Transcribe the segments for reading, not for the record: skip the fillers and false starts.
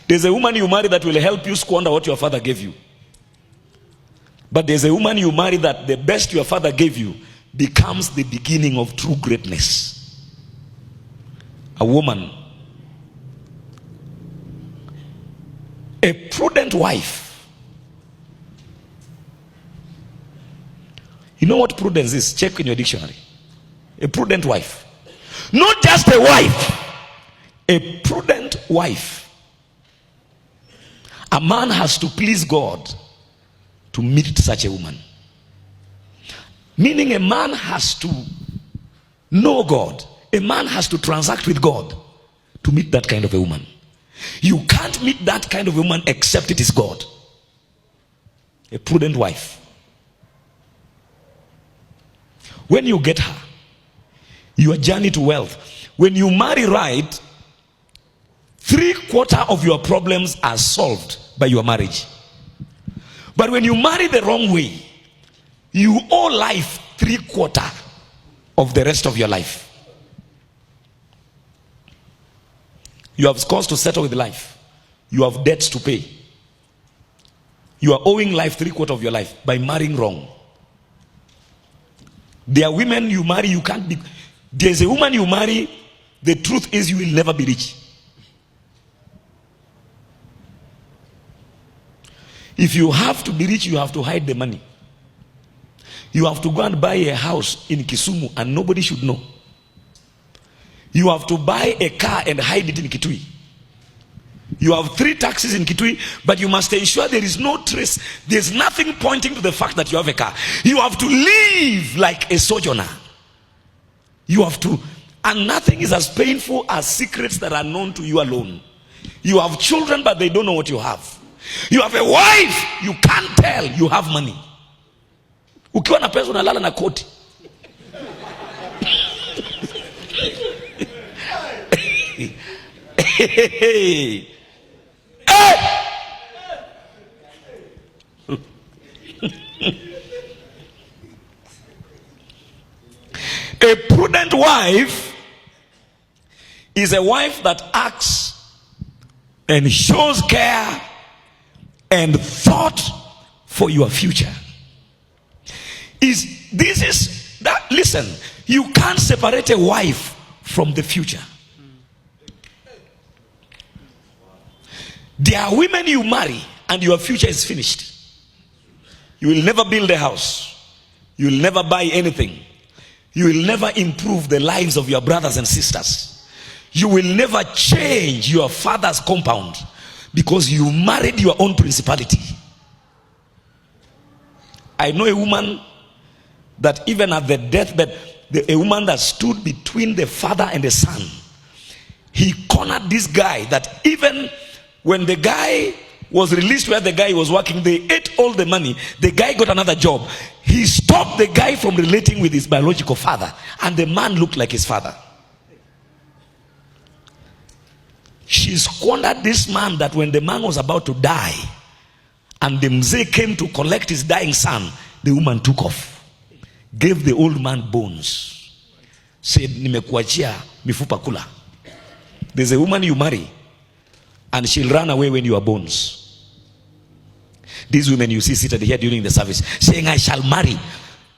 There's a woman you marry that will help you squander what your father gave you. But there's a woman you marry that the best your father gave you becomes the beginning of true greatness. A woman, a prudent wife. You know what prudence is? Check in your dictionary. A prudent wife. Not just a wife. A prudent wife. A man has to please God to meet such a woman. Meaning a man has to know God. A man has to transact with God to meet that kind of a woman. You can't meet that kind of a woman except it is God. A prudent wife. When you get her, your journey to wealth. When you marry right, 3/4 of your problems are solved by your marriage. But when you marry the wrong way, you owe life 3/4 of the rest of your life. You have scores to settle with life. You have debts to pay. You are owing life 3/4 of your life by marrying wrong. There are women you marry, you can't be. There's a woman you marry, the truth is you will never be rich. If you have to be rich, you have to hide the money. You have to go and buy a house in Kisumu and nobody should know. You have to buy a car and hide it in Kitui. You have 3 taxis in Kitui, but you must ensure there is no trace. There's nothing pointing to the fact that you have a car. You have to live like a sojourner. You have to, and nothing is as painful as secrets that are known to you alone. You have children, but they don't know what you have. You have a wife, you can't tell you have money. Ukiwa na pesa unalala na koti. Hey. A prudent wife is a wife that acts and shows care and thought for your future. Listen, you can't separate a wife from the future. There are women you marry and your future is finished. You will never build a house. You will never buy anything. You will never improve the lives of your brothers and sisters. You will never change your father's compound because you married your own principality. I know a woman that even at the deathbed, a woman that stood between the father and the son. He cornered this guy that even when the guy was released where the guy was working, they ate all the money. The guy got another job. He stopped the guy from relating with his biological father, and the man looked like his father. She squandered this man that when the man was about to die and the mzee came to collect his dying son, the woman took off, gave the old man bones, said, nimekuachia mifupa kula. There's a woman you marry and she'll run away when you are bones. These women you see seated here during the service saying, I shall marry.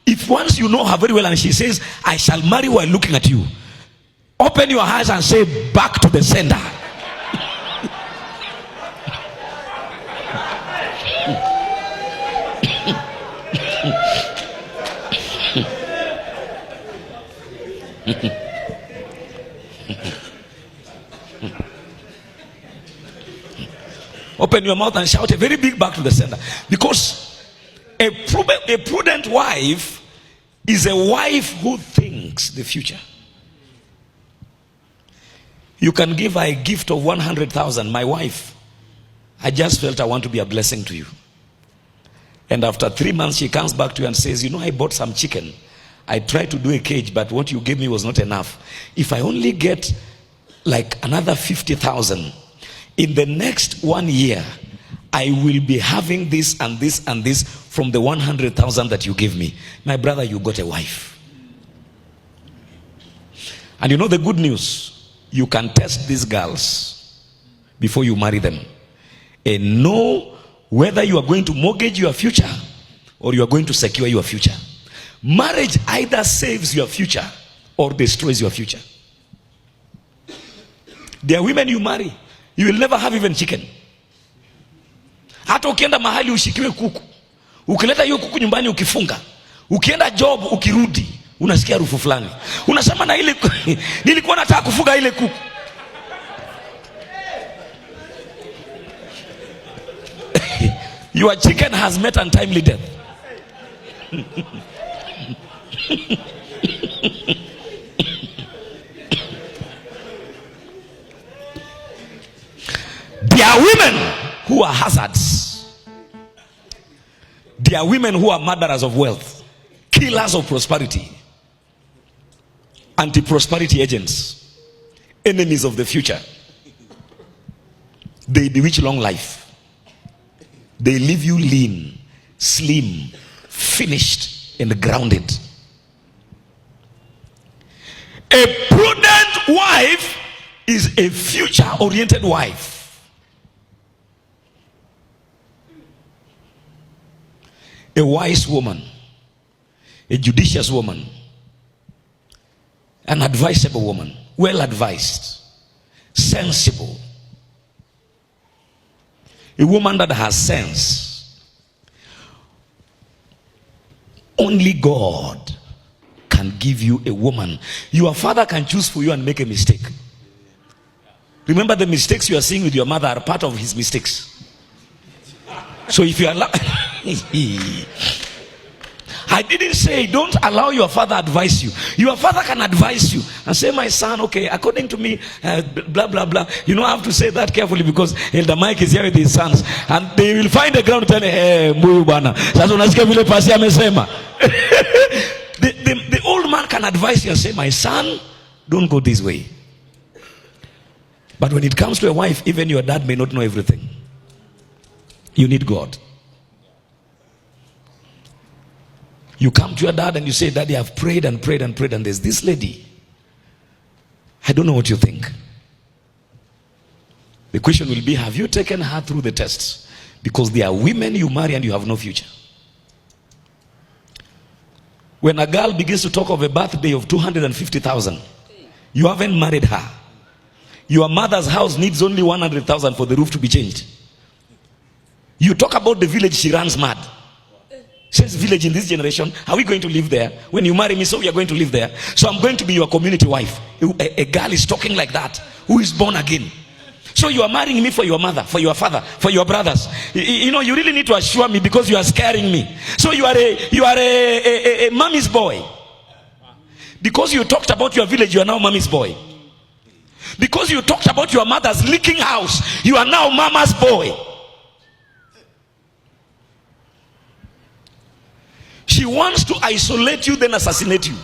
If once you know her very well and she says, I shall marry while looking at you, open your eyes and say, back to the sender. Open your mouth and shout a very big back to the sender. Because a prudent wife is a wife who thinks the future. You can give her a gift of 100,000. My wife, I just felt I want to be a blessing to you. And after 3 months she comes back to you and says, you know, I bought some chicken. I tried to do a cage, but what you gave me was not enough. If I only get like another 50,000, in the next 1 year, I will be having this and this and this from the 100,000 that you gave me. My brother, you got a wife. And you know the good news? You can test these girls before you marry them. and know whether you are going to mortgage your future or you are going to secure your future. Marriage either saves your future or destroys your future. There are women you marry, you will never have even chicken. Hata ukienda mahali ushikiwe kuku, ukileta hiyo kuku nyumbani ukifunga, ukienda job ukirudi, unasikia harufu fulani. Unasema na ile nilikuwa nataka kufuga ile kuku. Your chicken has met untimely death. There are women who are hazards. There are women who are murderers of wealth, killers of prosperity, anti-prosperity agents, enemies of the future. They bewitch long life. They leave you lean, slim, finished, and grounded. A prudent wife is a future-oriented wife. A wise woman, a judicious woman, an advisable woman, well advised, sensible. A woman that has sense. Only God can give you a woman. Your father can choose for you and make a mistake. Remember, the mistakes you are seeing with your mother are part of his mistakes. So if you allow I didn't say don't allow your father advise you. Your father can advise you and say, my son, okay, according to me, blah blah blah. You know, I have to say that carefully because Elder Mike is here with his sons, and they will find a ground to tell, hey, mbuyu bana. Sasa unasikia vile pasi amesema. The old man can advise you and say, my son, don't go this way. But when it comes to a wife, even your dad may not know everything. You need God. You come to your dad and you say, Daddy, I've prayed and prayed and prayed, and there's this lady. I don't know what you think. The question will be, have you taken her through the tests? Because there are women you marry and you have no future. When a girl begins to talk of a birthday of 250,000, you haven't married her. Your mother's house needs only 100,000 for the roof to be changed. You talk about the village, she runs mad. Says, village in this generation, are we going to live there? When you marry me, so we are going to live there. So I'm going to be your community wife. A girl is talking like that, who is born again. So you are marrying me for your mother, for your father, for your brothers. You know, you really need to assure me because you are scaring me. So you are a mommy's boy. Because you talked about your village, you are now mommy's boy. Because you talked about your mother's leaking house, you are now mama's boy. She wants to isolate you, then assassinate you.